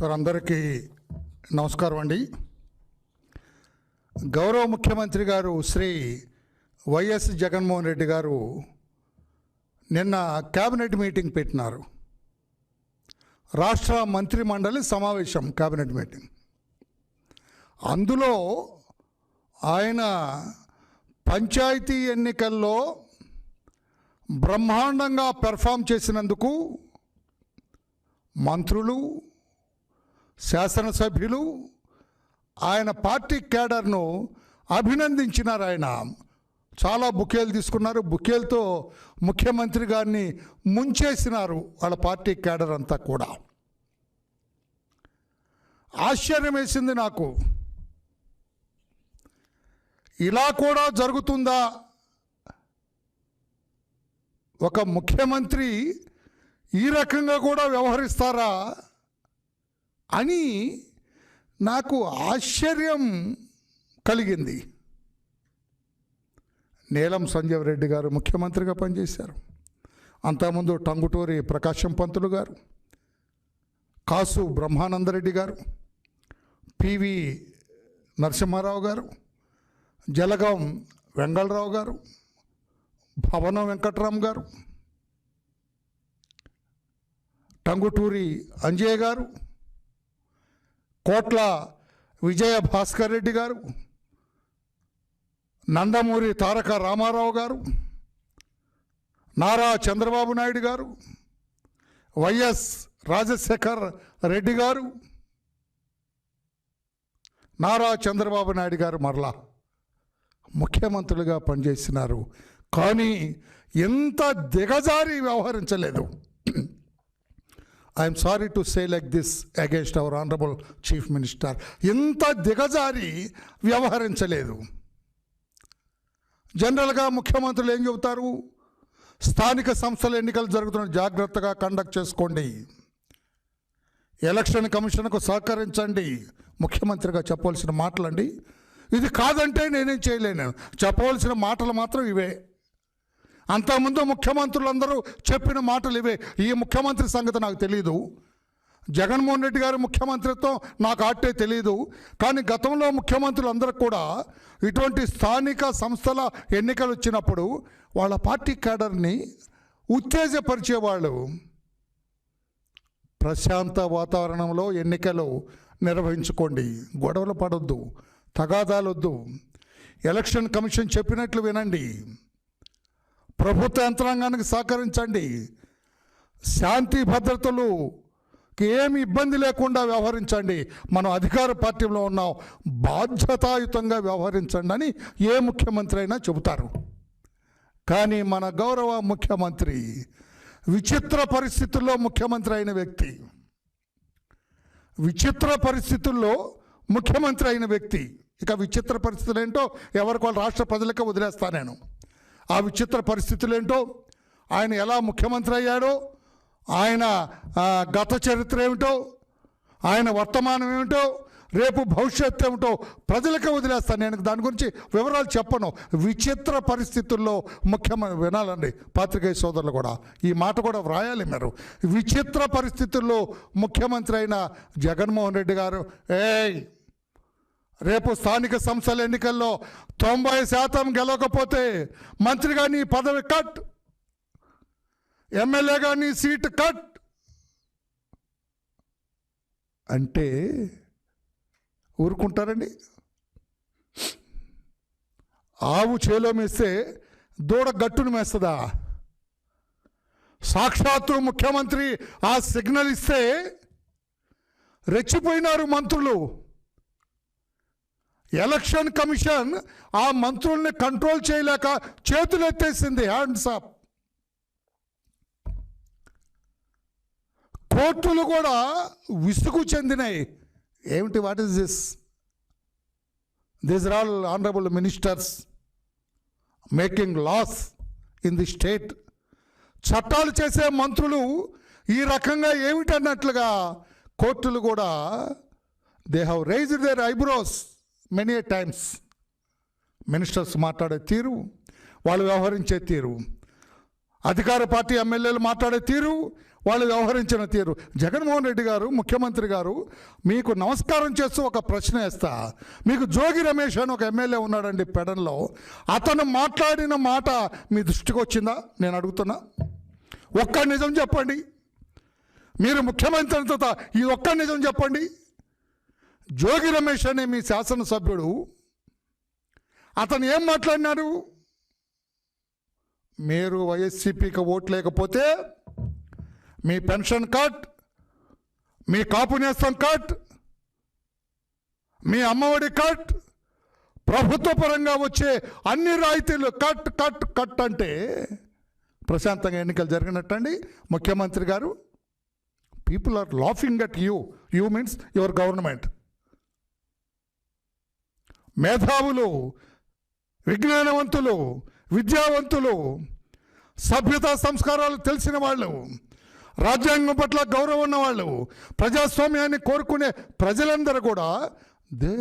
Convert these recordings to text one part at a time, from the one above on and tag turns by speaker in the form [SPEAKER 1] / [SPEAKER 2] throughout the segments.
[SPEAKER 1] Sir అందరికీ నమస్కారం అండి. గౌరవ ముఖ్యమంత్రి గారు శ్రీ వైఎస్ జగన్మోహన్ రెడ్డి గారు నిన్న క్యాబినెట్ మీటింగ్ పెట్టినారు. రాష్ట్ర మంత్రిమండలి సమావేశం క్యాబినెట్ మీటింగ్. అందులో ఆయన పంచాయతీ ఎన్నికల్లో బ్రహ్మాండంగా పెర్ఫామ్ చేసినందుకు మంత్రులు, శాసనసభ్యులు ఆయన పార్టీ క్యాడర్ను అభినందించినారు. ఆయన చాలా బుకేలు తీసుకున్నారు. బుకేలతో ముఖ్యమంత్రి గారిని ముంచేసినారు వాళ్ళ పార్టీ క్యాడర్ అంతా కూడా. ఆశ్చర్యం వేసింది నాకు. ఇలా కూడా జరుగుతుందా? ఒక ముఖ్యమంత్రి ఈ రకంగా కూడా వ్యవహరిస్తారా అని నాకు ఆశ్చర్యం కలిగింది. నీలం సంజీవ్ రెడ్డి గారు ముఖ్యమంత్రిగా పనిచేశారు. అంతకుముందు టంగుటూరి ప్రకాశం పంతులు గారు, కాసు బ్రహ్మానందరెడ్డి గారు, పివి నరసింహారావు గారు, జలగాం వెంగళరావు గారు, భవనం వెంకట్రామ్ గారు, టంగుటూరి అంజయ్య గారు, కోట్ల విజయ భాస్కర్ రెడ్డి గారు, నందమూరి తారక రామారావు గారు, నారా చంద్రబాబు నాయుడు గారు, వైఎస్ రాజశేఖర్ రెడ్డి గారు, నారా చంద్రబాబు నాయుడు గారు మరలా ముఖ్యమంత్రులుగా పనిచేసినారు. కానీ ఎంత దిగజారి వ్యవహరించలేదు. I'm sorry to say like this against our honourable chief minister. ఎంత దిగజారి వ్యవహరించలేదు. జనరల్గా ముఖ్యమంత్రులు ఏం చెబుతారు? స్థానిక సంస్థల ఎన్నికలు జరుగుతున్న జాగ్రత్తగా కండక్ట్ చేసుకోండి, ఎలక్షన్ కమిషన్కు సహకరించండి, ముఖ్యమంత్రిగా చెప్పవలసిన మాటలండి. ఇది కాదంటే నేనేం చేయలేను. చెప్పవలసిన మాటలు మాత్రం ఇవే. అంతకుముందు ముఖ్యమంత్రులందరూ చెప్పిన మాటలు ఇవే. ఈ ముఖ్యమంత్రి సంగతి నాకు తెలీదు. జగన్మోహన్ రెడ్డి గారి ముఖ్యమంత్రిత్వం నాకు ఆటే తెలీదు. కానీ గతంలో ముఖ్యమంత్రులందరూ కూడా ఇటువంటి స్థానిక సంస్థల ఎన్నికలు వచ్చినప్పుడు వాళ్ళ పార్టీ క్యాడర్ని ఉత్తేజపరిచేవాళ్ళు. ప్రశాంత వాతావరణంలో ఎన్నికలు నిర్వహించుకోండి, గొడవలు పడొద్దు, తగాదాలొద్దు, ఎలక్షన్ కమిషన్ చెప్పినట్లు వినండి, ప్రభుత్వ యంత్రాంగానికి సహకరించండి, శాంతి భద్రతలుకి ఏమి ఇబ్బంది లేకుండా వ్యవహరించండి, మనం అధికార పార్టీలో ఉన్నాం, బాధ్యతాయుతంగా వ్యవహరించండి అని ఏ ముఖ్యమంత్రి అయినా చెబుతారు. కానీ మన గౌరవ ముఖ్యమంత్రి విచిత్ర పరిస్థితుల్లో ముఖ్యమంత్రి అయిన వ్యక్తి, విచిత్ర పరిస్థితుల్లో ముఖ్యమంత్రి అయిన వ్యక్తి. ఇక విచిత్ర పరిస్థితులు ఏంటో ఎవరికి వాళ్ళు రాష్ట్ర ప్రజలకే వదిలేస్తాను నేను. ఆ విచిత్ర పరిస్థితులు ఏంటో, ఆయన ఎలా ముఖ్యమంత్రి అయ్యాడో, ఆయన గత చరిత్ర ఏమిటో, ఆయన వర్తమానం ఏమిటో, రేపు భవిష్యత్తు ఏమిటో ప్రజలకే వదిలేస్తాను నేను. దాని గురించి వివరాలు చెప్పను. విచిత్ర పరిస్థితుల్లో ముఖ్యమంత్రి వినాలండి పాత్రికేయ సోదరులు కూడా, ఈ మాట కూడా వ్రాయాలి మీరు. విచిత్ర పరిస్థితుల్లో ముఖ్యమంత్రి అయిన జగన్మోహన్ రెడ్డి గారు, రేపు స్థానిక సంస్థల ఎన్నికల్లో 90% గెలవకపోతే మంత్రిగా నీ పదవి కట్, ఎమ్మెల్యేగా నీ సీట్ కట్ అంటే ఊరుకుంటారండి? ఆవు చేలో మేస్తే దూడ గట్టును మేస్తుందా? సాక్షాత్తు ముఖ్యమంత్రి ఆ సిగ్నల్ ఇస్తే రెచ్చిపోయినారు మంత్రులు. ఎలక్షన్ కమిషన్ ఆ మంత్రుల్ని కంట్రోల్ చేయలేక చేతులు ఎత్తేసింది, హ్యాండ్స్ అప్. కోర్టులు కూడా విసుగు చెందినాయి. ఏమిటి? What is this? These are all honourable ministers making laws in the state. చట్టాలు చేసే మంత్రులు ఈ రకంగా ఏమిటన్నట్లుగా కోర్టులు కూడా they have raised their eyebrows many times. Ministers మాట్లాడే తీరు, వాళ్ళు వ్యవహరించే తీరు, అధికార పార్టీ ఎమ్మెల్యేలు మాట్లాడే తీరు, వాళ్ళు వ్యవహరించిన తీరు. జగన్మోహన్ రెడ్డి గారు ముఖ్యమంత్రి గారు మీకు నమస్కారం చేస్తూ ఒక ప్రశ్న వేస్తా. మీకు జోగి రమేష్ అని ఒక ఎమ్మెల్యే ఉన్నాడండి పెడన్లో, అతను మాట్లాడిన మాట మీ దృష్టికి వచ్చిందా నేను అడుగుతున్నా? ఒక్క నిజం చెప్పండి. మీరు ముఖ్యమంత్రి అంత ఈ ఒక్క నిజం చెప్పండి. జోగి రమేష్ అనే మీ శాసనసభ్యుడు అతను ఏం మాట్లాడినారు? మీరు వైఎస్సీపీకి ఓటు లేకపోతే మీ పెన్షన్ కట్, మీ కాపు నేస్తం కట్, మీ అమ్మఒడి కట్, ప్రభుత్వ పరంగా వచ్చే అన్ని రాయితీలు కట్ కట్ కట్ అంటే ప్రశాంతంగా ఎన్నికలు జరిగినట్టండి ముఖ్యమంత్రి గారు. People are laughing at you. You means your government. మేధావులు, విజ్ఞానవంతులు, విద్యావంతులు, సభ్యతా సంస్కారాలు తెలిసిన వాళ్ళు, రాజ్యాంగం పట్ల గౌరవం ఉన్నవాళ్ళు, ప్రజాస్వామ్యాన్ని కోరుకునే ప్రజలందరూ కూడా they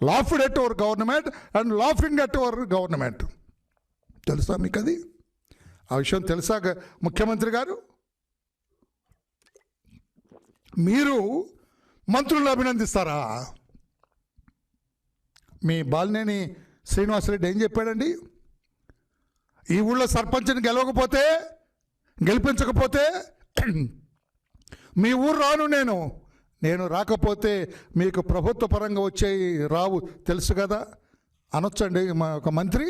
[SPEAKER 1] laughed at our government and laughing at our government. తెలుసా మీకు అది? ఆ విషయం తెలుసా ముఖ్యమంత్రి గారు? మీరు మంత్రులను అభినందిస్తారా? మీ బాలినేని శ్రీనివాసరెడ్డి ఏం చెప్పాడండి? ఈ ఊళ్ళో సర్పంచ్ని గెలిపించకపోతే మీ ఊరు రాను నేను రాకపోతే మీకు ప్రభుత్వ పరంగా వచ్చేవి రావు తెలుసు కదా అనొచ్చండి ఒక మంత్రి.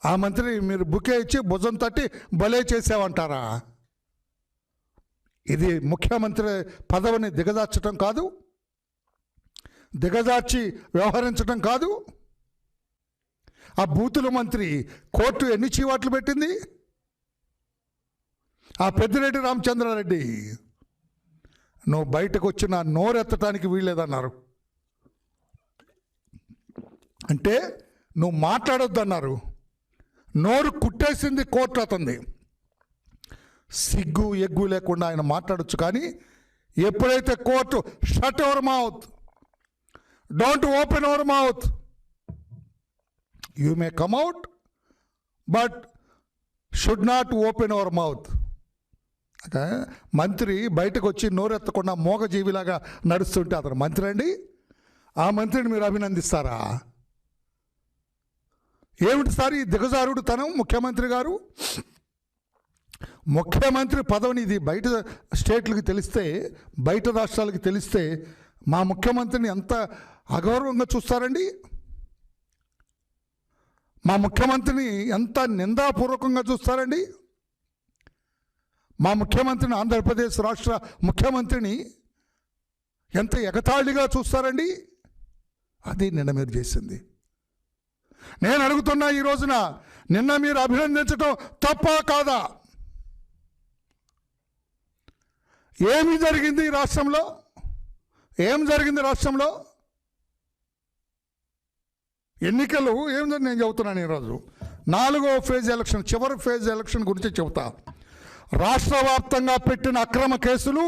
[SPEAKER 1] ఆ మంత్రి మీరు బుకే ఇచ్చి భుజం తట్టి భలే చేసావంటారా? ఇది ముఖ్యమంత్రి పదవిని దిగజార్చడం కాదు, దిగజార్చి వ్యవహరించడం కాదు. ఆ బూతుల మంత్రి కోర్టు ఎన్ని చీవాట్లు పెట్టింది? ఆ పెద్దిరెడ్డి రామచంద్రారెడ్డి నువ్వు బయటకు వచ్చిన నోరెత్తడానికి వీల్లేదన్నారు. అంటే నువ్వు మాట్లాడొద్దన్నారు. నోరు కుట్టేసింది కోర్టు అతంది. సిగ్గు ఎగ్గు లేకుండా ఆయన మాట్లాడొచ్చు, కానీ ఎప్పుడైతే court shut your mouth, don't open your mouth, you may come out but should not open your mouth. మంత్రి బయటకు వచ్చి నోరెత్తకుండా మోగజీవిలాగా నడుస్తుంటే అతను మంత్రి అండి? ఆ మంత్రిని మీరు అభినందిస్తారా? ఏమిటి సార్ ఈ దిగజారుడు తనం ముఖ్యమంత్రి గారు? ముఖ్యమంత్రి పదవిని ఇది బయట స్టేట్లకు తెలిస్తే, బయట రాష్ట్రాలకు తెలిస్తే మా ముఖ్యమంత్రిని ఎంత అగౌరవంగా చూస్తారండి? మా ముఖ్యమంత్రిని ఎంత నిందాపూర్వకంగా చూస్తారండి? మా ముఖ్యమంత్రిని, ఆంధ్రప్రదేశ్ రాష్ట్ర ముఖ్యమంత్రిని ఎంత ఎగతాళిగా చూస్తారండి? అది నిన్న మీరు చేసింది. నేను అడుగుతున్నా ఈ రోజున, నిన్న మీరు అభినందించడం తప్పా కాదా? ఏమి జరిగింది ఈ రాష్ట్రంలో? ఏం జరిగింది రాష్ట్రంలో? ఎన్నికలు ఏం జరిగింది నేను చెబుతున్నాను. ఈరోజు 4వ ఫేజ్ ఎలక్షన్, చివరి ఫేజ్ ఎలక్షన్ గురించి చెబుతా. రాష్ట్ర వ్యాప్తంగా పెట్టిన అక్రమ కేసులు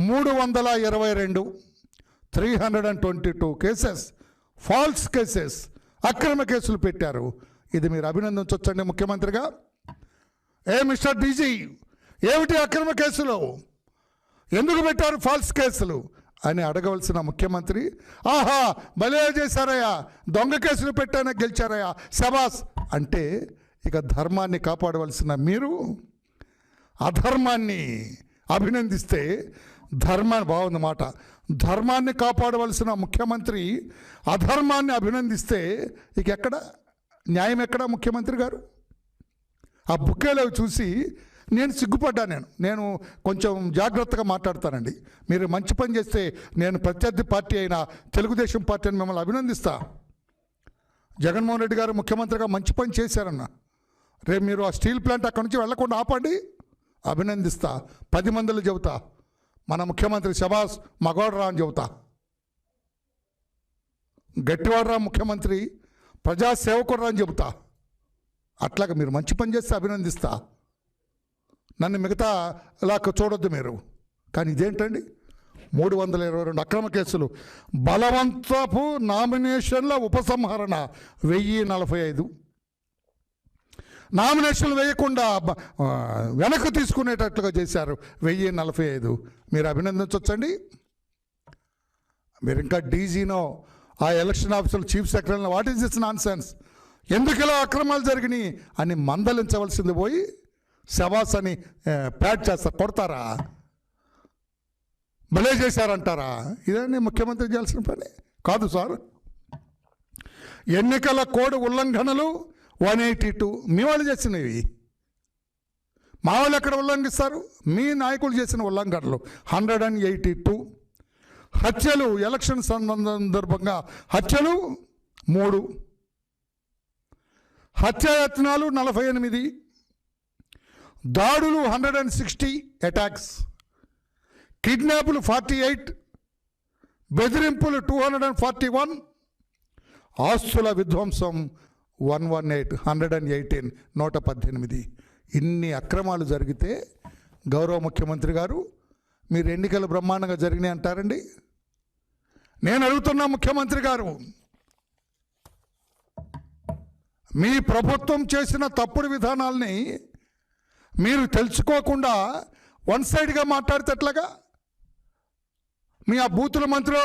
[SPEAKER 1] 322, 322 కేసెస్, ఫాల్స్ కేసెస్, అక్రమ కేసులు పెట్టారు. ఇది మీరు అభినందించవచ్చండి ముఖ్యమంత్రిగా. మిస్టర్ డీజీ, ఏమిటి అక్రమ కేసులు? ఎందుకు పెట్టారు ఫాల్స్ కేసులు అని అడగవలసిన ముఖ్యమంత్రి, ఆహా భలే చేశారయ్యా, దొంగ కేసులు పెట్టానే గెలిచారయ్యా, శబాస్ అంటే ఇక ధర్మాన్ని కాపాడవలసిన మీరు అధర్మాన్ని అభినందిస్తే, బాగుంది మాట, ధర్మాన్ని కాపాడవలసిన ముఖ్యమంత్రి అధర్మాన్ని అభినందిస్తే ఇక ఎక్కడ న్యాయం? ఎక్కడ ముఖ్యమంత్రి గారు? ఆ బుక్కేలో చూసి నేను సిగ్గుపడ్డా. నేను కొంచెం జాగ్రత్తగా మాట్లాడతానండి. మీరు మంచి పని చేస్తే నేను ప్రత్యర్థి పార్టీ అయిన తెలుగుదేశం పార్టీ అని మిమ్మల్ని అభినందిస్తా. జగన్మోహన్ రెడ్డి గారు ముఖ్యమంత్రిగా మంచి పని చేశారన్న. రేపు మీరు ఆ స్టీల్ ప్లాంట్ అక్కడి నుంచి వెళ్లకుండా ఆపండి, అభినందిస్తా. 10 మందిలో చెబుతా, మన ముఖ్యమంత్రి శబాస్ మగవాడరా అని చెబుతా. గట్టివాడరా ముఖ్యమంత్రి, ప్రజాసేవకుడరా అని చెబుతా. అట్లాగా మీరు మంచి పని చేస్తే అభినందిస్తా. నన్ను మిగతా ఇలా చూడొద్దు మీరు. కానీ ఇదేంటండి 322 అక్రమ కేసులు, బలవంతపు నామినేషన్ల ఉపసంహరణ 1045, నామినేషన్లు వేయకుండా వెనక్కి తీసుకునేటట్లుగా చేశారు 1045. మీరు అభినందించవచ్చండి. మీరు ఇంకా డీజీనో ఆ ఎలక్షన్ ఆఫీసర్ చీఫ్ సెక్రటరీలో what is this nonsense, ఎందుకు ఇలా అక్రమాలు జరిగినాయి అని మందలించవలసింది పోయి శబాస్ అని ప్యాడ్ చేస్తారు, కొడతారా, భలే చేశారంటారా? ఇదండి ముఖ్యమంత్రి చేయాల్సిన పని కాదు సార్. ఎన్నికల కోడ్ ఉల్లంఘనలు 182 మీ వాళ్ళు చేసినవి. మా వాళ్ళు ఎక్కడ ఉల్లంఘిస్తారు? మీ నాయకులు చేసిన ఉల్లంఘనలు 182. హత్యలు ఎలక్షన్ సందర్భంగా హత్యలు 3, హత్యాయత్నాలు 48, దాడులు 160 అటాక్స్, కిడ్నాపులు 48, బెదిరింపులు 241, ఆస్తుల విధ్వంసం 118. 118. ఇన్ని అక్రమాలు జరిగితే గౌరవ ముఖ్యమంత్రి గారు మీరు ఎన్నికలు బ్రహ్మాండంగా జరిగినాయి అంటారండి? నేను అడుగుతున్నా ముఖ్యమంత్రి గారు, మీ ప్రభుత్వం చేసిన తప్పుడు విధానాల్ని మీరు తెలుసుకోకుండా వన్ సైడ్గా మాట్లాడితే ఎట్లాగా? మీ ఆ బూతుల మంత్రో,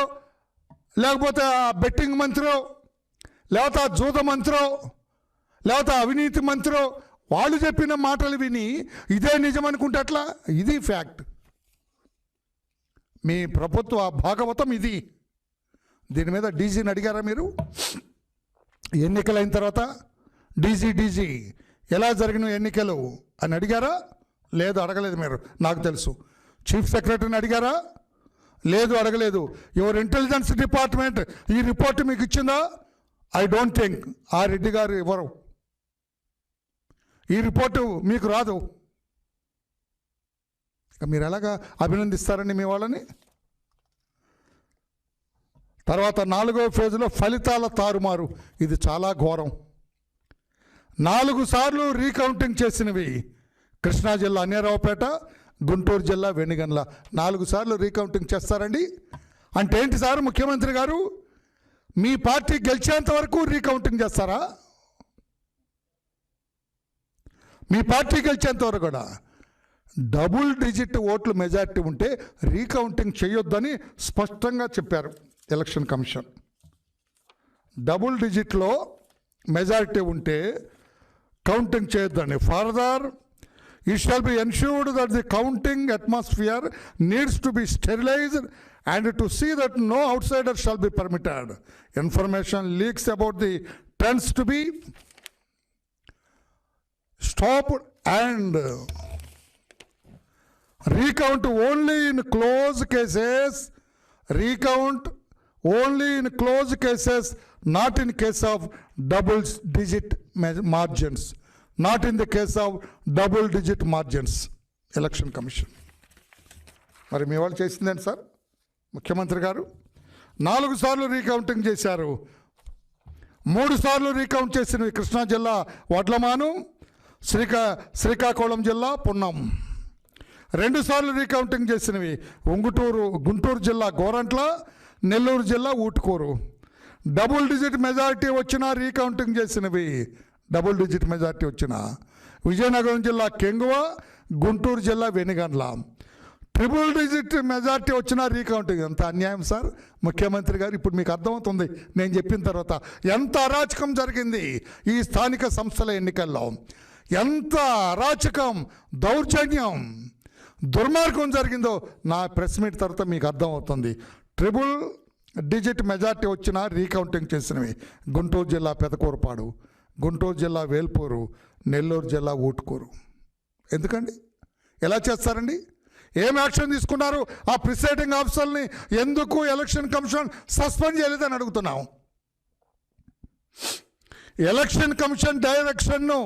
[SPEAKER 1] లేకపోతే ఆ బెట్టింగ్ మంత్రో, లేకపోతే ఆ జూద మంత్రో, లేకపోతే అవినీతి మంత్రో వాళ్ళు చెప్పిన మాటలు విని ఇదే నిజం అనుకుంటే ఎట్లా? ఇది ఫ్యాక్ట్. మీ ప్రభుత్వ భాగవతం ఇది. దీని మీద డీజీని అడిగారా మీరు? ఎన్నికలైన తర్వాత డీజీ ఎలా జరిగిన ఎన్నికలు అని అడిగారా? లేదు, అడగలేదు. మీరు నాకు తెలుసు. చీఫ్ సెక్రటరీని అడిగారా? లేదు, అడగలేదు. యువర్ ఇంటెలిజెన్స్ డిపార్ట్మెంట్ ఈ రిపోర్ట్ మీకు ఇచ్చిందా? I don't think. ఆ రెడ్డి గారు ఇవ్వరు, ఈ రిపోర్టు మీకు రాదు. మీరు ఎలాగా అభినందిస్తారండి మీ వాళ్ళని? తర్వాత 4వ ఫేజ్లో ఫలితాల తారుమారు. ఇది చాలా ఘోరం. 4 సార్లు రీకౌంటింగ్ చేసినవి కృష్ణా జిల్లా అన్యారావుపేట, గుంటూరు జిల్లా వెనిగండ్ల. 4 సార్లు రీకౌంటింగ్ చేస్తారండి అంటే ఏంటి సార్? ముఖ్యమంత్రి గారు మీ పార్టీ గెలిచేంత వరకు రీకౌంటింగ్ చేస్తారా? మీ పార్టీ గెలిచేంత వరకు కూడా డబుల్ డిజిట్ ఓట్లు మెజారిటీ ఉంటే రీకౌంటింగ్ చేయొద్దని స్పష్టంగా చెప్పారు ఎలక్షన్ కమిషన్. డబుల్ డిజిట్లో మెజారిటీ ఉంటే కౌంటింగ్ చేయొద్దని. Further it shall be ensured that the counting atmosphere needs to be sterilized and to see that no outsider shall be permitted. Information leaks about the trends to be stopped and recount only in closed cases. Recount only in closed cases, not in case of double digit margins. Not in the case of double digit margins. Election commission మరి మీ వాళ్ళు చేసిందండి sir? ముఖ్యమంత్రి గారు 4 సార్లు recounting చేశారు. 3 సార్లు recount చేసినవి కృష్ణా జిల్లా వడ్లమాను, శ్రీకాకుళం జిల్లా పున్నం. 2 సార్లు రీకౌంటింగ్ చేసినవి గుంటూరు జిల్లా గోరంట్ల, నెల్లూరు జిల్లా ఊటుకూరు. డబుల్ డిజిట్ మెజారిటీ వచ్చినా రీకౌంటింగ్ చేసినవి, డబుల్ డిజిట్ మెజారిటీ వచ్చిన విజయనగరం జిల్లా కెంగువ, గుంటూరు జిల్లా వెనిగండ్ల. ట్రిపుల్ డిజిట్ మెజారిటీ వచ్చిన రీకౌంటింగ్. ఎంత అన్యాయం సార్ ముఖ్యమంత్రి గారు! ఇప్పుడు మీకు అర్థమవుతుంది నేను చెప్పిన తర్వాత ఎంత అరాచకం జరిగింది ఈ స్థానిక సంస్థల ఎన్నికల్లో. ఎంత అరాచకం, దౌర్జన్యం, దుర్మార్గం జరిగిందో నా ప్రెస్ మీట్ తర్వాత మీకు అర్థమవుతుంది. ట్రిపుల్ డిజిట్ మెజారిటీ వచ్చిన రీకౌంటింగ్ చేసినవి గుంటూరు జిల్లా పెదకూరుపాడు, గుంటూరు జిల్లా వేల్పూరు, నెల్లూరు జిల్లా ఊటుకూరు. ఎందుకండి? ఎలా చేస్తారండి? ఏం యాక్షన్ తీసుకున్నారు? ఆ ప్రిసైడింగ్ ఆఫీసర్ని ఎందుకు ఎలక్షన్ కమిషన్ సస్పెండ్ చేయలేదని అడుగుతున్నాం. ఎలక్షన్ కమిషన్ డైరెక్షన్ను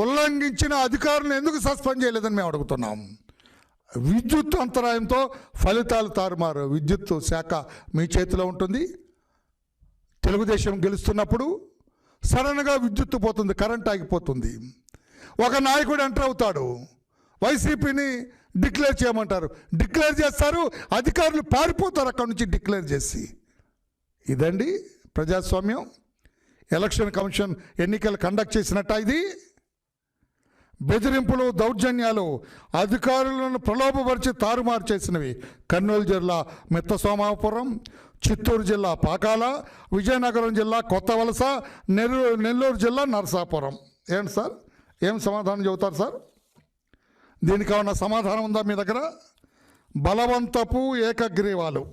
[SPEAKER 1] ఉల్లంఘించిన అధికారులను ఎందుకు సస్పెండ్ చేయలేదని మేము అడుగుతున్నాం. విద్యుత్ అంతరాయంతో ఫలితాలు తారుమారు. విద్యుత్ శాఖ మీ చేతిలో ఉంటుంది. తెలుగుదేశం గెలుస్తున్నప్పుడు సడన్గా విద్యుత్ పోతుంది, కరెంట్ ఆగిపోతుంది. ఒక నాయకుడు ఎంటర్ అవుతాడు, వైసీపీని డిక్లేర్ చేయమంటారు, డిక్లేర్ చేస్తారు, అధికారులు పారిపోతారు అక్కడి నుంచి డిక్లేర్ చేసి. ఇదండి ప్రజాస్వామ్యం. ఎలక్షన్ కమిషన్ ఎన్నికలు కండక్ట్ చేసినట్ట ఇది? బెదిరింపులు, దౌర్జన్యాలు, అధికారులను ప్రలోభపరిచి తారుమారు చేసినవి కర్నూలు జిల్లా మిత్త సోమాపురం, చిత్తూరు జిల్లా పాకాల, విజయనగరం జిల్లా కొత్త వలస, నెల్లూరు జిల్లా నరసాపురం. ఏంటి సార్, ఏం సమాధానం చెబుతారు సార్? దీనికి ఏమన్నా సమాధానం ఉందా మీ దగ్గర? బలవంతపు ఏకగ్రీవాలు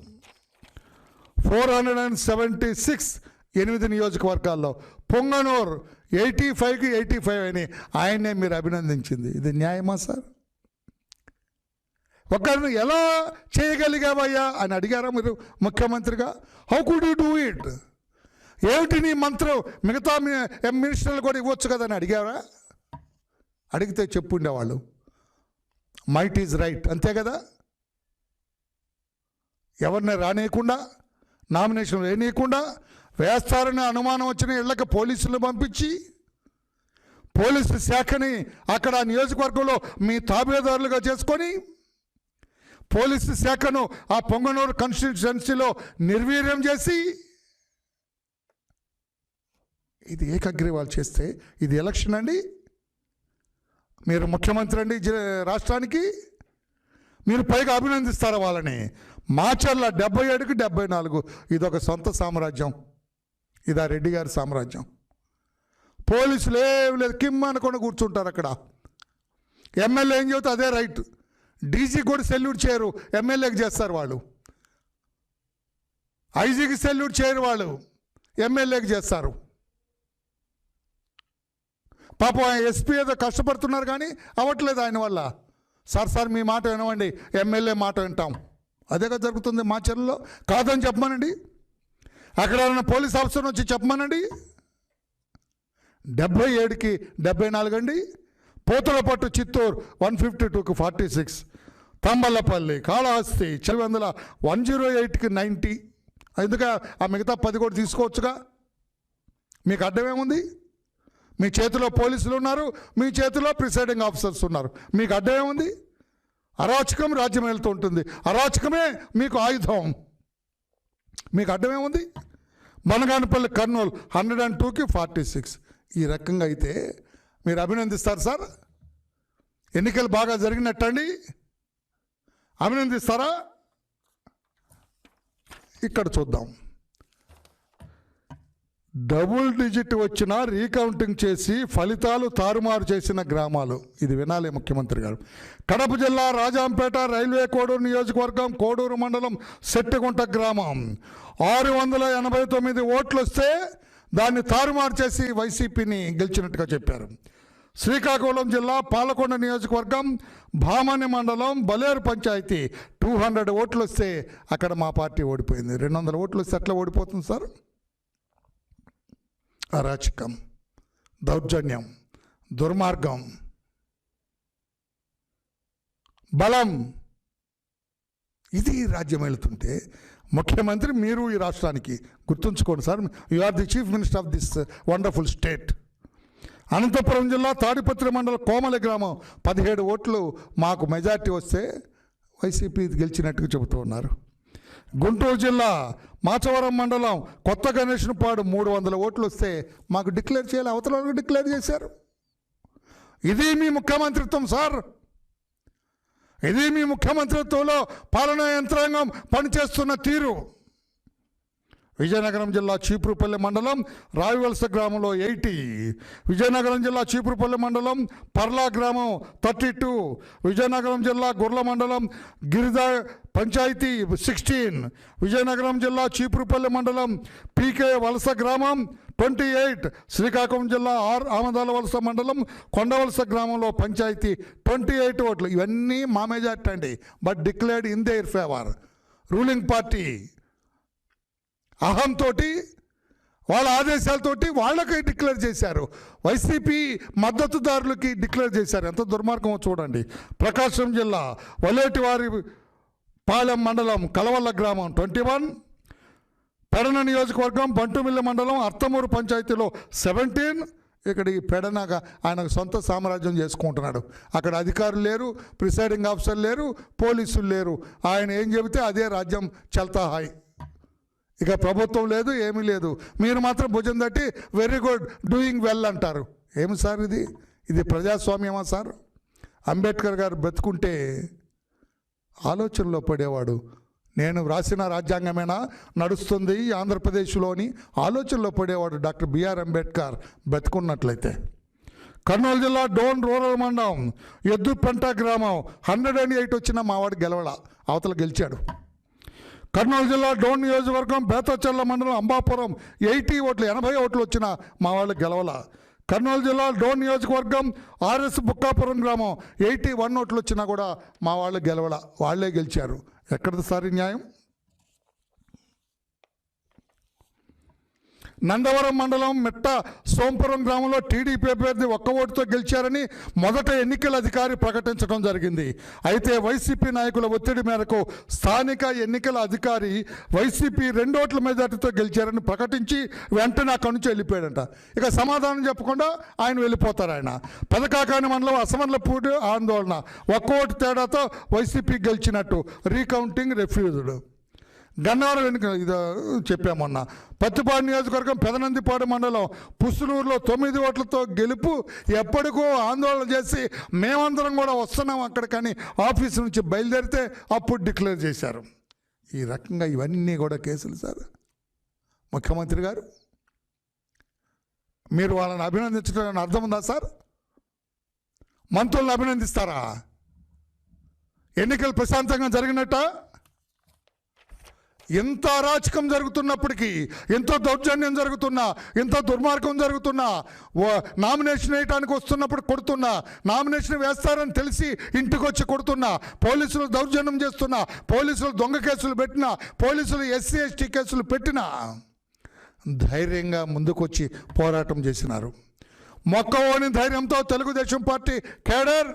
[SPEAKER 1] 476 8 నియోజకవర్గాల్లో, పొంగనూరు 85కి 85 అని ఆయన్నే మీరు అభినందించింది. ఇది న్యాయమా సార్? ఒకరిని ఎలా చేయగలిగావయ్యా అని అడిగారా మీరు ముఖ్యమంత్రిగా? How could you do it? ఏమిటి నీ మంత్రం, మిగతా మినిస్టర్లు కూడా ఇవ్వచ్చు కదా అని అడిగారా? అడిగితే చెప్పుండేవాళ్ళు మైట్ ఈజ్ రైట్, అంతే కదా. ఎవరిని రానియకుండా, నామినేషన్ వేయనీయకుండా, వేస్తారని అనుమానం వచ్చిన ఇళ్లకు పోలీసులు పంపించి, పోలీసు శాఖని అక్కడ నియోజకవర్గంలో మీ తాబేదారులుగా చేసుకొని, పోలీసు శాఖను ఆ పొంగనూరు కాన్స్టిట్యుయెన్సీలో నిర్వీర్యం చేసి, ఇది ఏకగ్రీవాలు చేస్తే ఇది ఎలక్షన్ అండి? మీరు ముఖ్యమంత్రి అండి రాష్ట్రానికి, మీరు పైగా అభినందిస్తారా వాళ్ళని? మాచర్ల 77కి 74 ఇదొక సొంత సామ్రాజ్యం, ఇదా రెడ్డి గారి సామ్రాజ్యం. పోలీసులు ఏమి లేదు, కిమ్ అనుకుండా కూర్చుంటారు అక్కడ. ఎమ్మెల్యే ఏం చెబితే అదే రైట్. డీజీ కూడా సెల్యూట్ చేయరు, ఎమ్మెల్యేకి చేస్తారు వాళ్ళు. ఐజీకి సెల్యూట్ చేయరు వాళ్ళు, ఎమ్మెల్యేకి చేస్తారు. పాపం ఎస్పీ ఏదో కష్టపడుతున్నారు కానీ అవ్వట్లేదు ఆయన వల్ల. సార్ మీ మాట వినవండి, ఎమ్మెల్యే మాట వింటాం. అదేగా జరుగుతుంది మా చెరువులో. కాదని చెప్పమనండి, అక్కడ ఉన్న పోలీస్ ఆఫీసర్ వచ్చి చెప్పమనండి. 77కి 74 అండి. పోతులపట్టు చిత్తూరు 152కి 46, తంబల్లపల్లి, కాళహస్తి, చలివందల 108కి 90. ఎందుక ఆ మిగతా 10 కూడా తీసుకోవచ్చుగా. మీకు అడ్డమేముంది? మీ చేతిలో పోలీసులు ఉన్నారు, మీ చేతిలో ప్రిసైడింగ్ ఆఫీసర్స్ ఉన్నారు. మీకు అడ్డమేముంది? అరాచకం రాజ్యం వెళ్తూ ఉంటుంది, అరాచకమే మీకు ఆయుధం. మీకు అడ్డమేముంది? బనగానపల్లి కర్నూలు 102కి 46. ఈ రకంగా అయితే మీరు అభినందిస్తారు సార్? ఎన్నికలు బాగా జరిగినట్టండి, అభినందిస్తారా? ఇక్కడ చూద్దాం. డబుల్ డిజిట్ వచ్చినా రీకౌంటింగ్ చేసి ఫలితాలు తారుమారు చేసిన గ్రామాలు. ఇది వినాలి ముఖ్యమంత్రి గారు. కడప జిల్లా రాజాంపేట రైల్వే కోడూరు నియోజకవర్గం కోడూరు మండలం సెట్టిగుంట గ్రామం 689 ఓట్లు వస్తే దాన్ని తారుమారు చేసి వైసీపీని గెలిచినట్టుగా చెప్పారు. శ్రీకాకుళం జిల్లా పాలకొండ నియోజకవర్గం భామని మండలం బలేరు పంచాయతీ 200 ఓట్లు వస్తే అక్కడ మా పార్టీ ఓడిపోయింది. 200 ఓట్లు వస్తే ఎట్లా ఓడిపోతుంది సార్? అరాచకం, దౌర్జన్యం, దుర్మార్గం, బలం, ఇది రాజ్యం వెళుతుంటే ముఖ్యమంత్రి మీరు ఈ రాష్ట్రానికి. గుర్తుంచుకోండి sir, you are the chief minister of this wonderful state. Anantapuram జిల్లా తాడిపత్రి మండలం కోమలి గ్రామం 17 ఓట్లు మాకు మెజార్టీ వస్తే వైసీపీ గెలిచినట్టుగా చెబుతూ ఉన్నారు. గుంటూరు జిల్లా మాచవరం మండలం కొత్త గణేష్పాడు 300 ఓట్లు వస్తే మాకు డిక్లేర్ చేయాలి, అవతల వాళ్ళకి డిక్లేర్ చేశారు. ఇది మీ ముఖ్యమంత్రిత్వం సార్? ఇది మీ ముఖ్యమంత్రిత్వంలో పాలనా యంత్రాంగం పనిచేస్తున్న తీరు. విజయనగరం జిల్లా చీపురుపల్లి మండలం రావివలస గ్రామంలో 80, విజయనగరం జిల్లా చీపురుపల్లి మండలం పర్లా గ్రామం 32, విజయనగరం జిల్లా గుర్ల మండలం గిరిజ పంచాయతీ 16, విజయనగరం జిల్లా చీపురుపల్లి మండలం పీకే వలస గ్రామం 28, శ్రీకాకుళం జిల్లా ఆమదాల వలస మండలం కొండవలస గ్రామంలో పంచాయతీ 28 ఓట్లు. ఇవన్నీ మా మెజార్టీ అండి, but declared in their favour. Ruling party అహంతో వాళ్ళ ఆదేశాలతోటి వాళ్ళకి డిక్లేర్ చేశారు, వైసీపీ మద్దతుదారులకి డిక్లేర్ చేశారు. ఎంత దుర్మార్గమో చూడండి. ప్రకాశం జిల్లా వలేటివారి పాలెం మండలం కలవల్ల గ్రామం 21, పెడన నియోజకవర్గం బంటుమిల్లి మండలం అర్తమూరు పంచాయతీలో 17. ఇక్కడ ఈ పెడనగా ఆయన సొంత సామ్రాజ్యం చేసుకుంటున్నాడు. అక్కడ అధికారులు లేరు, ప్రిసైడింగ్ ఆఫీసర్ లేరు, పోలీసులు లేరు. ఆయన ఏం చెబితే అదే రాజ్యం చల్తా హాయ్. ఇక ప్రభుత్వం లేదు, ఏమీ లేదు. మీరు మాత్రం భుజం తట్టి వెరీ గుడ్, డూయింగ్ వెల్ అంటారు. ఏమి సార్ ఇది? ఇది ప్రజాస్వామ్యమా సార్? అంబేద్కర్ గారు బ్రతుకుంటే ఆలోచనలో పడేవాడు. నేను వ్రాసిన రాజ్యాంగమేనా నడుస్తుంది ఆంధ్రప్రదేశ్లోని ఆలోచనలో పడేవాడు డాక్టర్ బిఆర్ అంబేద్కర్ బ్రతుకున్నట్లయితే. కర్నూలు జిల్లా డోన్ రూరల్ మండలం ఎద్దుపెంట గ్రామం 108 వచ్చిన మావాడు గెలవల, అవతల గెలిచాడు. కర్నూలు జిల్లా డోన్ నియోజకవర్గం బేతచర్ల మండలం అంబాపురం 80 ఓట్లు వచ్చిన మా వాళ్ళు గెలవల. కర్నూలు జిల్లా డోన్ నియోజకవర్గం ఆర్ఎస్ బుక్కాపురం గ్రామం 81 ఓట్లు వచ్చినా కూడా మా వాళ్ళు గెలవల, వాళ్ళే గెలిచారు. ఎక్కడిది సార్ న్యాయం? నందవరం మండలం మిట్ట సోంపురం గ్రామంలో టీడీపీ అభ్యర్థి 1 ఓటుతో గెలిచారని మొదట ఎన్నికల అధికారి ప్రకటించడం జరిగింది. అయితే వైసీపీ నాయకుల ఒత్తిడి మేరకు స్థానిక ఎన్నికల అధికారి వైసీపీ 2 ఓట్ల మెజార్టీతో గెలిచారని ప్రకటించి వెంటనే అక్కడి నుంచి వెళ్ళిపోయాడంట. ఇక సమాధానం చెప్పకుండా ఆయన వెళ్ళిపోతారు. ఆయన పెదకాకాని మండలం అసమర్లపూడి ఆందోళన 1 ఓటు తేడాతో వైసీపీ గెలిచినట్టు, రీకౌంటింగ్ రిఫ్యూజ్డ్. గన్నవరం ఎన్నిక ఇది చెప్పామన్నా. పత్తిపాడు నియోజకవర్గం పెదనందిపాడు మండలం పుసులూరులో 9 ఓట్లతో గెలుపు. ఎప్పటికో ఆందోళన చేసి మేమందరం కూడా వస్తున్నాం అక్కడికని ఆఫీస్ నుంచి బయలుదేరితే అప్పుడు డిక్లేర్ చేశారు. ఈ రకంగా ఇవన్నీ కూడా కేసులు సార్. ముఖ్యమంత్రి గారు మీరు వాళ్ళని అభినందించడం అర్థం ఉందా సార్? మంత్రులను అభినందిస్తారా? ఎన్నికలు ప్రశాంతంగా జరిగినట్ట? ఎంత అరాచకం జరుగుతున్నప్పటికీ, ఎంతో దౌర్జన్యం జరుగుతున్నా, ఎంతో దుర్మార్గం జరుగుతున్నా, నామినేషన్ వేయడానికి వస్తున్నప్పుడు కొడుతున్నా, నామినేషన్ వేస్తారని తెలిసి ఇంటికి వచ్చి కొడుతున్నా, పోలీసులు దౌర్జన్యం చేస్తున్నా, పోలీసులు దొంగ కేసులు పెట్టినా, పోలీసులు ఎస్సీ ఎస్టీ కేసులు పెట్టినా ధైర్యంగా ముందుకొచ్చి పోరాటం చేసినారు. మొక్కవోని ధైర్యంతో Telugu Desam party cadre,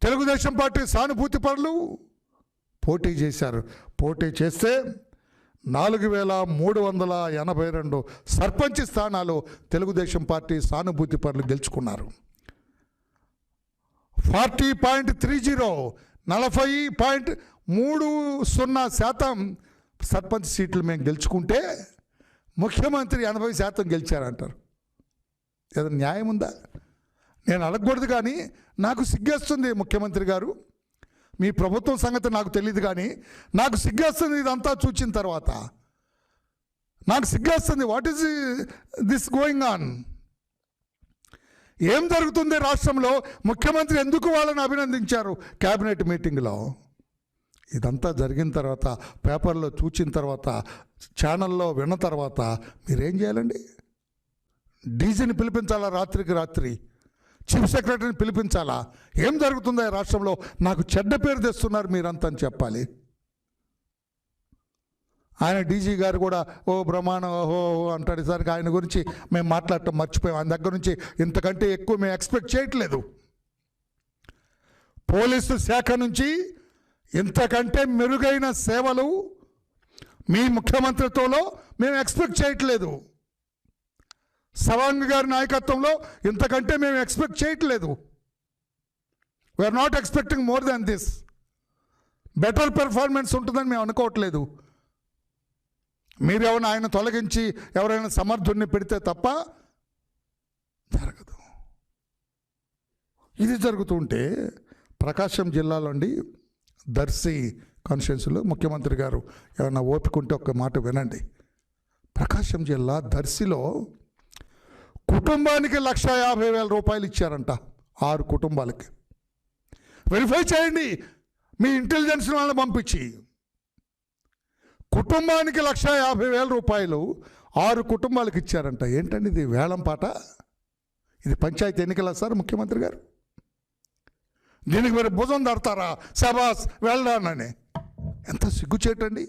[SPEAKER 1] Telugu Desam party సానుభూతి పరులు పోటీ చేశారు. పోటీ చేస్తే 4382 సర్పంచ్ స్థానాలు తెలుగుదేశం పార్టీ సానుభూతి పరులు గెలుచుకున్నారు. 40.30 40.30% సర్పంచ్ సీట్లు మేము గెలుచుకుంటే ముఖ్యమంత్రి 80% గెలిచారంటారు. ఏదైనా న్యాయం ఉందా? నేను అడగకూడదు, కానీ నాకు సిగ్గేస్తుంది. ముఖ్యమంత్రి గారు, మీ ప్రభుత్వం సంగతి నాకు తెలియదు, కానీ నాకు సిగ్గేస్తుంది ఇదంతా చూచిన తర్వాత. నాకు సిగ్గేస్తుంది. What is this going on? ఏం జరుగుతుంది రాష్ట్రంలో? ముఖ్యమంత్రి ఎందుకు వాళ్ళని అభినందించారు క్యాబినెట్ మీటింగ్లో? ఇదంతా జరిగిన తర్వాత, పేపర్లో చూచిన తర్వాత, ఛానల్లో విన్న తర్వాత మీరేం చేయాలండి? డీజీని పిలిపించాలా? రాత్రికి రాత్రి చీఫ్ సెక్రటరీని పిలిపించాలా? ఏం జరుగుతుందో ఈ రాష్ట్రంలో? నాకు చెడ్డ పేరు తెస్తున్నారు మీరంతా అని చెప్పాలి. ఆయన డీజీ గారు కూడా బ్రహ్మాండం ఓహో అంటాడు. సరికి ఆయన గురించి మేము మాట్లాడటం మర్చిపోయాం. ఆయన దగ్గర నుంచి ఇంతకంటే ఎక్కువ మేము ఎక్స్పెక్ట్ చేయట్లేదు. పోలీసు శాఖ నుంచి ఇంతకంటే మెరుగైన సేవలు మీ ముఖ్యమంత్రిత్వంలో మేము ఎక్స్పెక్ట్ చేయట్లేదు. సవాంగ్ గారి నాయకత్వంలో ఇంతకంటే మేము ఎక్స్పెక్ట్ చేయట్లేదు. We are not expecting more than this. Better performance ఉంటుందని మేము అనుకోవట్లేదు. మీరేమైనా ఆయన తొలగించి ఎవరైనా సమర్థుడిని పెడితే తప్ప జరగదు. ఇది జరుగుతుంటే ప్రకాశం జిల్లాలోండి దర్శి కాన్స్టిట్యున్సీలో ముఖ్యమంత్రి గారు ఏమైనా ఓపిక ఉంటే ఒక్క మాట వినండి. ప్రకాశం జిల్లా దర్శిలో కుటుంబానికి 150,000 రూపాయలు ఇచ్చారంట. 6 కుటుంబాలకి. వెరిఫై చేయండి మీ ఇంటెలిజెన్స్ వాళ్ళని పంపించి. కుటుంబానికి 150,000 రూపాయలు 6 కుటుంబాలకు ఇచ్చారంట. ఏంటండి ఇది? వేలం పాట? ఇది పంచాయతీ ఎన్నికలా సార్ ముఖ్యమంత్రి గారు? దీనికి మీరు భుజం దడతారా? శబాస్ వెళ్ళడానని. ఎంత సిగ్గుచేటండి.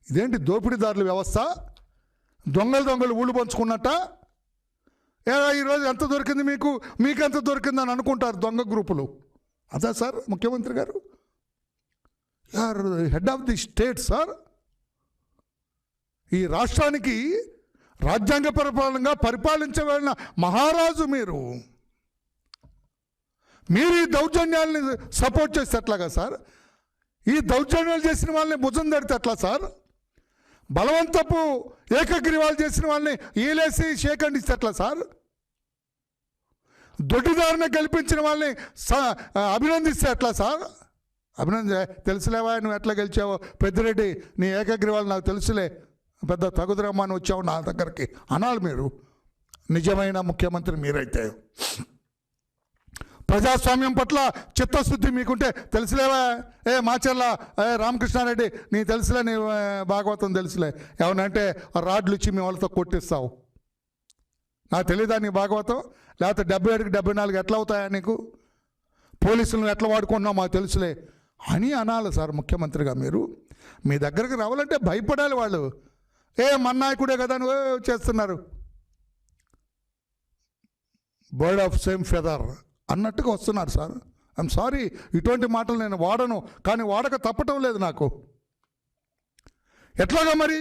[SPEAKER 1] ఇదేంటి దోపిడీదారుల వ్యవస్థ? దొంగలు ఊళ్ళు పంచుకున్నట్ట? ఈరోజు ఎంత దొరికింది మీకెంత దొరికిందని అనుకుంటారు దొంగ గ్రూపులు. అదా సార్ ముఖ్యమంత్రి గారు? యార్ head of the state sir. ఈ రాష్ట్రానికి రాజ్యాంగ పరిపాలించబడిన మహారాజు మీరు. మీరు ఈ దౌర్జన్యాల్ని సపోర్ట్ చేస్తే ఎట్లాగా సార్? ఈ దౌర్జన్యాలు చేసిన వాళ్ళని భుజం దడితే ఎట్లా సార్? బలవంతపు ఏకగ్రీవాలు చేసిన వాళ్ళని ఈలేసి షేకండిస్తే ఎట్లా సార్? దొడ్డిదారిని గెలిపించిన వాళ్ళని అభినందిస్తే ఎట్లా సార్? తెలుసులేవా నువ్వు ఎట్లా గెలిచావో పెద్దిరెడ్డి, నీ ఏకగ్రీవాలు నాకు తెలుసులే, పెద్ద తగుదరమ్మా అని వచ్చావు నా దగ్గరికి అనాలి మీరు, నిజమైన ముఖ్యమంత్రి మీరైతే. ప్రజాస్వామ్యం పట్ల చిత్తశుద్ధి మీకుంటే తెలుసులేవా, మాచర్ల రామకృష్ణారెడ్డి నీ తెలుసులే, నీ భాగవతం తెలుసులే, ఏమనంటే రాడ్లు ఇచ్చి మీ వాళ్ళతో కొట్టిస్తావు. నాకు తెలీదా నీ భాగవతం? లేకపోతే 77కి 74 ఎట్లా అవుతాయా నీకు? పోలీసులను ఎట్లా వాడుకుంటున్నావు మాకు తెలుసులే అని అనాలి సార్ ముఖ్యమంత్రిగా మీరు. మీ దగ్గరికి రావాలంటే భయపడాలి వాళ్ళు. మన నాయకుడే కదా నువ్వు చేస్తున్నారు, బర్డ్ ఆఫ్ సేమ్ ఫెదర్ అన్నట్టుగా వస్తున్నారు సార్. ఐఎమ్ సారీ, ఇటువంటి మాటలు నేను వాడను, కానీ వాడక తప్పటం లేదు నాకు. ఎట్లాగా మరి?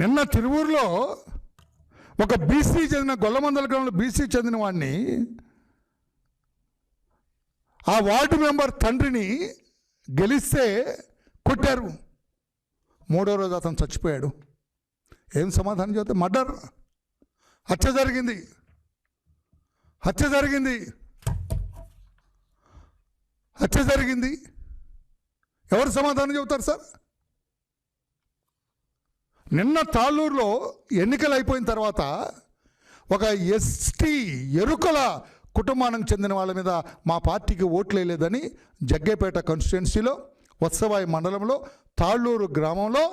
[SPEAKER 1] నిన్న తిరువూరులో ఒక బీసీ చెందిన గొల్లమందల గ్రామంలో బీసీ చెందిన వాడిని, ఆ వార్డు మెంబర్ తండ్రిని గెలిస్తే కొట్టారు. 3వ రోజు అతను చచ్చిపోయాడు. ఏం సమాధానం చెబితే మర్డర్, హత్య జరిగింది. ఎవరు సమాధానం చెబుతారు సార్? నిన్న తాళ్ళూరులో ఎన్నికలు అయిపోయిన తర్వాత ఒక ఎస్టీ ఎరుకల కుటుంబానికి చెందిన వాళ్ళ మీద మా పార్టీకి ఓట్లు వేయలేదని జగ్గేపేట కాన్స్టిట్యున్సీలో వత్సవాయి మండలంలో తాళ్ళూరు గ్రామంలో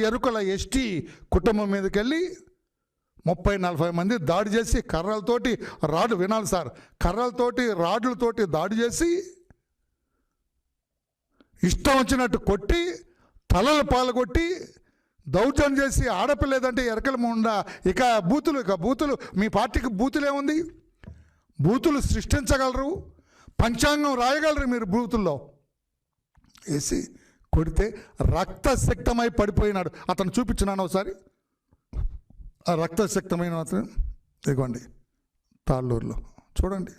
[SPEAKER 1] ఎరుకల ఎస్టీ కుటుంబం మీదకి వెళ్ళి 30-40 మంది దాడి చేసి కర్రలతోటి రాడ్లు, వినాలి సార్, కర్రలతోటి రాడ్లతోటి దాడి చేసి ఇష్టం వచ్చినట్టు కొట్టి తలలు పాల్గొట్టి దౌర్జన్యం చేసి, ఆడపిల్లేదంటే ఎరకల ముండా ఇక బూతులు మీ పార్టీకి బూతులు ఏముంది? బూతులు సృష్టించగలరు, పంచాంగం రాయగలరు మీరు బూతుల్లో వేసి కొడితే రక్తసిక్తమై పడిపోయినాడు. అతను చూపించినాను ఒకసారి, ఆ రక్తసిక్తమైన అతను ఇదిగోండి తాళ్ళూరులో చూడండి,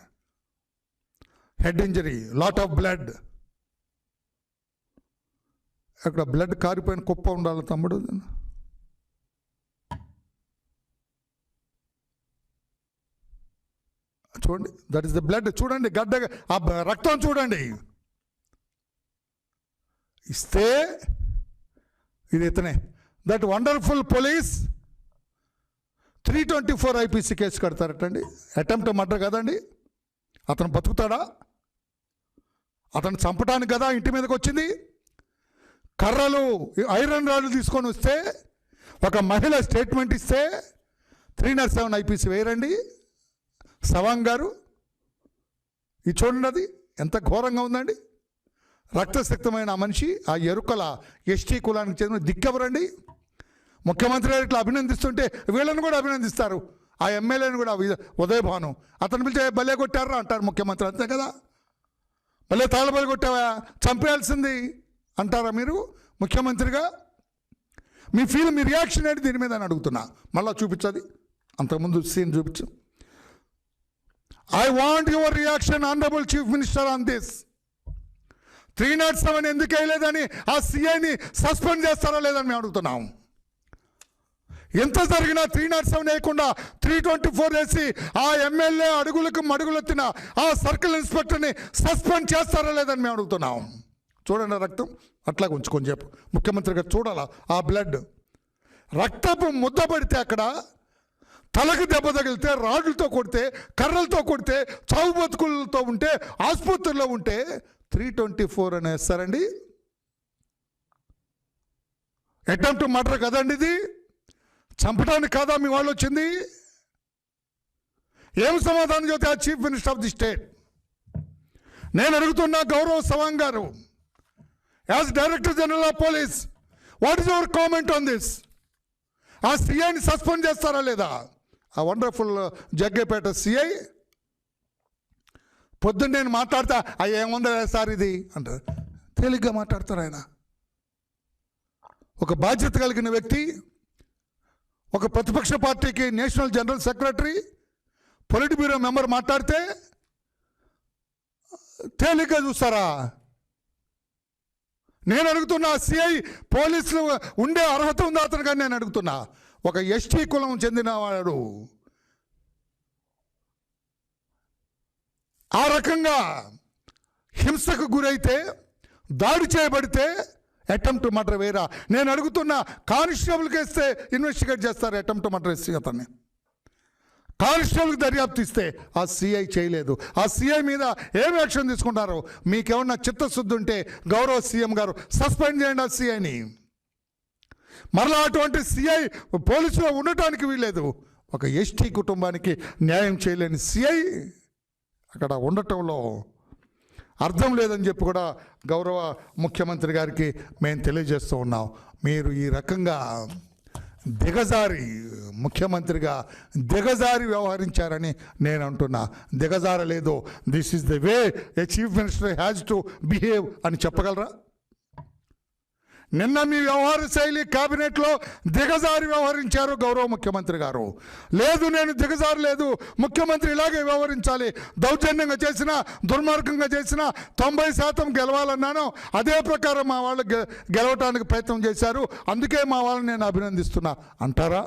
[SPEAKER 1] head injury, lot of blood. అక్కడ బ్లడ్ కారిపోయిన కుప్ప ఉండాలి తమ్ముడు. చూడండి, దట్ ఈస్ ద బ్లడ్. చూడండి గడ్డ, ఆ రక్తం చూడండి. ఇస్తే ఇది ఇతనే, that wonderful police 324 IPC case కడతారటండి. అటెంప్ట్ మర్డర్ కదండి. అతను బతుకుతాడా? అతను చంపడానికి కదా ఇంటి మీదకి వచ్చింది. కర్రలు, ఐరన్ రాడ్లు తీసుకొని వస్తే, ఒక మహిళ స్టేట్మెంట్ ఇస్తే 307 IPC వేయరండి సవాంగ్ గారు. ఇది చూడండి, అది ఎంత ఘోరంగా ఉందండి. రక్తసిక్తమైన ఆ మనిషి, ఆ ఎరుకల ఎస్టీ కులానికి చెందిన దిక్కెవరండి? ముఖ్యమంత్రి గారు ఇట్లా అభినందిస్తుంటే వీళ్ళని కూడా అభినందిస్తారు. ఆ ఎమ్మెల్యేని కూడా, ఉదయభాను అతను పిలిచే భలే కొట్టారా అంటారు ముఖ్యమంత్రి, అంతే కదా. భలే తాళబలి కొట్టావా, చంపేయాల్సింది అంటారా మీరు ముఖ్యమంత్రిగా? మీ రియాక్షన్ ఏంటి దీని మీద అని అడుగుతున్నా. మళ్ళీ చూపించది, అంతకుముందు సీన్ చూపించు. I want your reaction honourable chief minister on this. 307 ఎందుకు వేయలేదని ఆ సిఐని సస్పెండ్ చేస్తారా లేదని మేము అడుగుతున్నాం. ఎంత జరిగినా 307 వేయకుండా 324 వేసి ఆ ఎమ్మెల్యే అడుగులకు మడుగులెత్తిన ఆ సర్కిల్ ఇన్స్పెక్టర్ని సస్పెండ్ చేస్తారా లేదని మేము అడుగుతున్నాం. చూడండి రక్తం అట్లాగ ఉంచుకొని చెప్పు ముఖ్యమంత్రి గారు చూడాలా. ఆ బ్లడ్ రక్తపు ముద్ద పడితే, అక్కడ తలకు దెబ్బ తగిలితే, రాడ్లతో కొడితే, కర్రలతో కొడితే, చావు బతుకులతో ఉంటే, ఆసుపత్రిలో ఉంటే 324 అని వేస్తారండి. అటెంప్ట్ మర్డర్ కదండి ఇది, చంపడానికి కాదా మీ వాళ్ళు వచ్చింది? ఏం సమాధానం చెబితే ఆ chief minister of the state? నేను అడుగుతున్నా గౌరవ్ సవాంగ్ గారు, as director general of police, what is your comment on this? ఆ సిఐని సస్పెండ్ చేస్తారా లేదా? ఆ వండర్ఫుల్ జగ్గేపేట సిఐ పొద్దున్న నేను మాట్లాడతా, ఏముందా సార్ ఇది అంటారు, తేలిగ్గా మాట్లాడతారు ఆయన. ఒక బాధ్యత కలిగిన వ్యక్తి, ఒక ప్రతిపక్ష పార్టీకి national general secretary, polit bureau member మాట్లాడితే తేలిగ్గా చూస్తారా? నేను అడుగుతున్నా, సిఐ పోలీసులు ఉండే అర్హత ఉందా అతను? కానీ నేను అడుగుతున్నా, ఒక ఎస్టీ కులం చెందినవాడు ఆ రకంగా హింసకు గురైతే, దాడి చేయబడితే అటెంప్ట్ మర్డర్ వేరా? నేను అడుగుతున్నా, కానిస్టేబుల్కి వేస్తే ఇన్వెస్టిగేట్ చేస్తారు అటెంప్ట్ మర్డర్ వేసి అతన్ని. కానిస్టేబుల్కి దర్యాప్తు ఇస్తే ఆ సిఐ చేయలేదు. ఆ సిఐ మీద ఏం యాక్షన్ తీసుకుంటారు? మీకేమన్నా చిత్తశుద్ధి ఉంటే గౌరవ సీఎం గారు సస్పెండ్ చేయండి ఆ సిఐని. మరలా అటువంటి సిఐ పోలీసులో ఉండటానికి వీల్లేదు. ఒక ఎస్టీ కుటుంబానికి న్యాయం చేయలేని సిఐ అక్కడ ఉండటంలో అర్థం లేదని చెప్పి కూడా గౌరవ ముఖ్యమంత్రి గారికి మేము తెలియజేస్తూ ఉన్నాం. మీరు ఈ రకంగా దిగజారి, ముఖ్యమంత్రిగా దిగజారి వ్యవహరించారని నేను అంటున్నా. దిగజారలేదు. This is the way a chief minister has to behave అని చెప్పగలరా? నిన్న మీ వ్యవహార శైలి క్యాబినెట్లో దిగజారి వ్యవహరించారు గౌరవ ముఖ్యమంత్రి గారు. లేదు, నేను దిగజారలేదు, ముఖ్యమంత్రి ఇలాగే వ్యవహరించాలి, దౌర్జన్యంగా చేసినా దుర్మార్గంగా చేసినా 90% గెలవాలన్నాను. అదే ప్రకారం మా వాళ్ళు గెలవటానికి ప్రయత్నం చేశారు, అందుకే మా వాళ్ళని నేను అభినందిస్తున్నా అంటారా?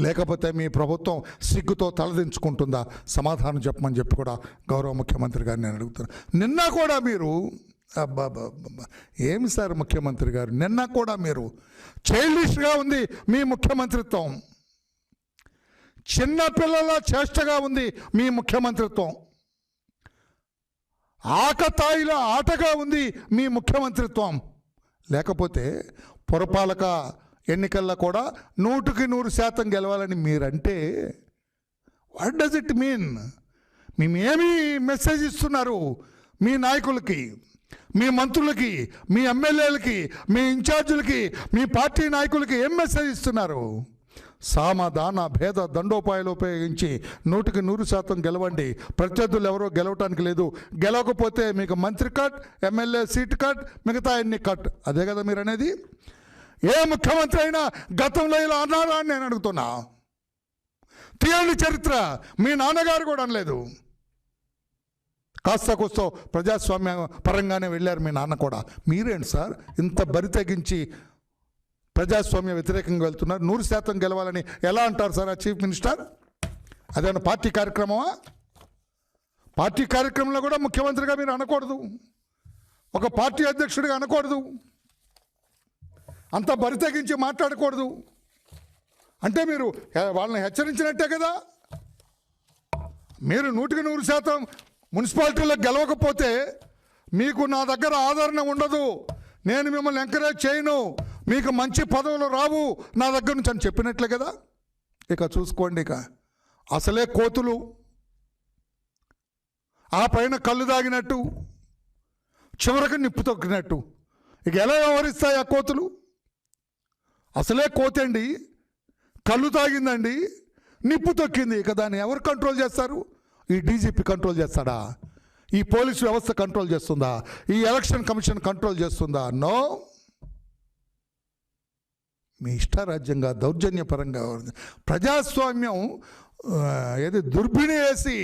[SPEAKER 1] లేకపోతే మీ ప్రభుత్వం సిగ్గుతో తలదించుకుంటుందా? సమాధానం చెప్పమని చెప్పి కూడా గౌరవ ముఖ్యమంత్రి గారిని నేను అడుగుతున్నాను. నిన్న కూడా మీరు ఏమి సార్ ముఖ్యమంత్రి గారు, నిన్న కూడా మీరు చైల్డిష్గా ఉంది మీ ముఖ్యమంత్రిత్వం, చిన్నపిల్లల చేష్టగా ఉంది మీ ముఖ్యమంత్రిత్వం, ఆకతాయిల ఆటగా ఉంది మీ ముఖ్యమంత్రిత్వం. లేకపోతే పురపాలక ఎన్నికల్లో కూడా 100% గెలవాలని మీరంటే వాట్ డస్ ఇట్ మీన్? మేమేమి మెసేజ్ ఇస్తున్నారు మీ నాయకులకి, మీ మంత్రులకి, మీ ఎమ్మెల్యేలకి, మీ ఇన్ఛార్జీలకి, మీ పార్టీ నాయకులకి ఏం మెసేజ్ ఇస్తున్నారు? సామదాన భేద దండోపాయాలు ఉపయోగించి 100% గెలవండి, ప్రత్యర్థులు ఎవరో గెలవటానికి లేదు, గెలవకపోతే మీకు మంత్రి కట్, ఎమ్మెల్యే సీట్ కట్, మిగతా ఎన్ని కట్. అదే కదా మీరు అనేది? ఏ ముఖ్యమంత్రి అయినా గతంలో ఇలా అన్నారా అని నేను అడుగుతున్నా. తీయండి చరిత్ర. మీ నాన్నగారు కూడా అనలేదు. కాస్త కూస్తో ప్రజాస్వామ్య పరంగానే వెళ్ళారు మీ నాన్న కూడా. మీరేంటి సార్ ఇంత బరి తెగించి ప్రజాస్వామ్య వ్యతిరేకంగా వెళ్తున్నారు? 100% గెలవాలని ఎలా అంటారు సార్ ఆ చీఫ్ మినిస్టర్? అదేమన్నా పార్టీ కార్యక్రమమా? పార్టీ కార్యక్రమంలో కూడా ముఖ్యమంత్రిగా మీరు అనకూడదు, ఒక పార్టీ అధ్యక్షుడిగా అనకూడదు, అంత బరి తెగించి మాట్లాడకూడదు. అంటే మీరు వాళ్ళని హెచ్చరించినట్టే కదా. మీరు 100% మున్సిపాలిటీలో గెలవకపోతే మీకు నా దగ్గర ఆదరణ ఉండదు, నేను మిమ్మల్ని ఎంకరేజ్ చేయను, మీకు మంచి పదవులు రావు నా దగ్గర నుంచి అని చెప్పినట్లే కదా. ఇక చూసుకోండి, ఇక అసలే కోతులు, ఆ పైన కళ్ళు దాగినట్టు, చివరికి నిప్పు తొక్కినట్టు. ఇక ఎలా వ్యవహరిస్తాయి ఆ కోతులు? అసలే కోతండి, కళ్ళు తాగిందండి, నిప్పు తొక్కింది. ఇక దాన్ని ఎవరు కంట్రోల్ చేస్తారు? ఈ డీజీపీ కంట్రోల్ చేస్తాడా? ఈ పోలీసు వ్యవస్థ కంట్రోల్ చేస్తుందా? ఈ ఎలక్షన్ కమిషన్ కంట్రోల్ చేస్తుందా? నో. మీ ఇష్టారాజ్యంగా దౌర్జన్యపరంగా ప్రజాస్వామ్యం ఏది దుర్బిణి వేసి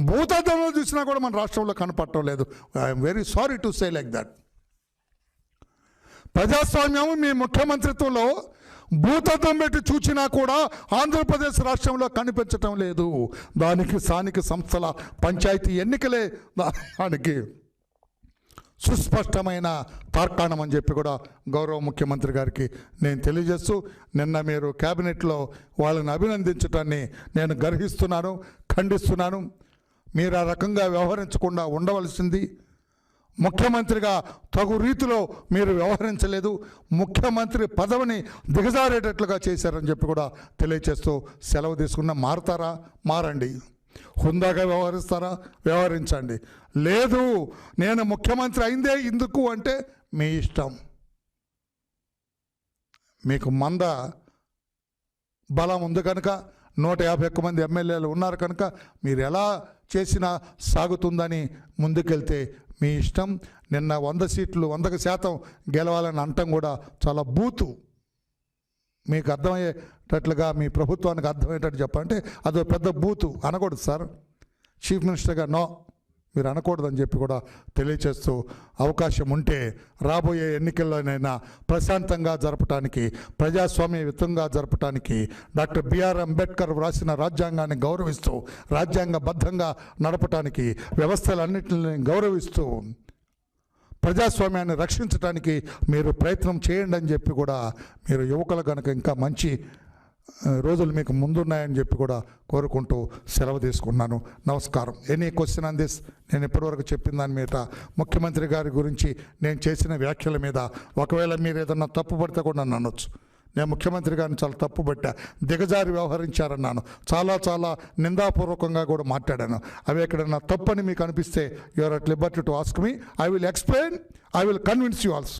[SPEAKER 1] భూతద్దంలో చూసినా కూడా మన రాష్ట్రంలో కనపడటం లేదు. I'm very sorry to say like that. ప్రజాస్వామ్యం మీ ముఖ్యమంత్రిత్వంలో భూతద్దం పెట్టి చూచినా కూడా ఆంధ్రప్రదేశ్ రాష్ట్రంలో కనిపించటం లేదు. దానికి స్థానిక సంస్థల పంచాయతీ ఎన్నికలే దానికి సుస్పష్టమైన తార్కాణం అని చెప్పి కూడా గౌరవ ముఖ్యమంత్రి గారికి నేను తెలియజేస్తూ, నిన్న మీరు క్యాబినెట్లో వాళ్ళని అభినందించటాన్ని నేను గర్హిస్తున్నాను, ఖండిస్తున్నాను. మీరు ఆ రకంగా వ్యవహరించకుండా ఉండవలసింది. ముఖ్యమంత్రిగా తగు రీతిలో మీరు వ్యవహరించలేదు, ముఖ్యమంత్రి పదవిని దిగజారేటట్లుగా చేశారని చెప్పి కూడా తెలియచేస్తూ సెలవు తీసుకున్న. మారతారా? మారండి. హుందాగా వ్యవహరిస్తారా? వ్యవహరించండి. లేదు నేను ముఖ్యమంత్రి అయిందే ఇందుకు అంటే మీ ఇష్టం. మీకు మంద బలం ఉంది కనుక, 151 మంది ఎమ్మెల్యేలు ఉన్నారు కనుక మీరు ఎలా చేసినా సాగుతుందని ముందుకెళ్తే మీ ఇష్టం. నిన్న 100 సీట్లు 100% గెలవాలని అంటాం కూడా చాలా బూతు. మీకు అర్థమయ్యేటట్లుగా, మీ ప్రభుత్వానికి అర్థమయ్యేటట్టు చెప్పాలంటే అదో పెద్ద బూతు అనకూడదు సార్. చీఫ్ మినిస్టర్గా నో, మీరు అనకూడదని చెప్పి కూడా తెలియచేస్తూ, అవకాశం ఉంటే రాబోయే ఎన్నికల్లోనైనా ప్రశాంతంగా జరపటానికి, ప్రజాస్వామ్యయుతంగా జరపటానికి, డాక్టర్ బిఆర్ అంబేద్కర్ వ్రాసిన రాజ్యాంగాన్ని గౌరవిస్తూ, రాజ్యాంగబద్ధంగా నడపటానికి, వ్యవస్థలన్నింటినీ గౌరవిస్తూ ప్రజాస్వామ్యాన్ని రక్షించడానికి మీరు ప్రయత్నం చేయండి అని చెప్పి కూడా, మీరు యువకులు కనుక ఇంకా మంచి రోజులు మీకు ముందున్నాయని చెప్పి కూడా కోరుకుంటూ సెలవు తీసుకున్నాను. నమస్కారం. Any question on this? నేను ఇప్పటివరకు చెప్పిన దాని మీద, ముఖ్యమంత్రి గారి గురించి నేను చేసిన వ్యాఖ్యల మీద ఒకవేళ మీరు ఏదన్నా తప్పు పడితే కూడా నన్ను అనొచ్చు. నేను ముఖ్యమంత్రి గారిని చాలా తప్పు పట్టా, దిగజారి వ్యవహరించారన్నాను, చాలా నిందాపూర్వకంగా కూడా మాట్లాడాను. అవి ఎక్కడన్నా తప్పని మీకు అనిపిస్తే you are at liberty to ask me. I will explain, I will convince you also.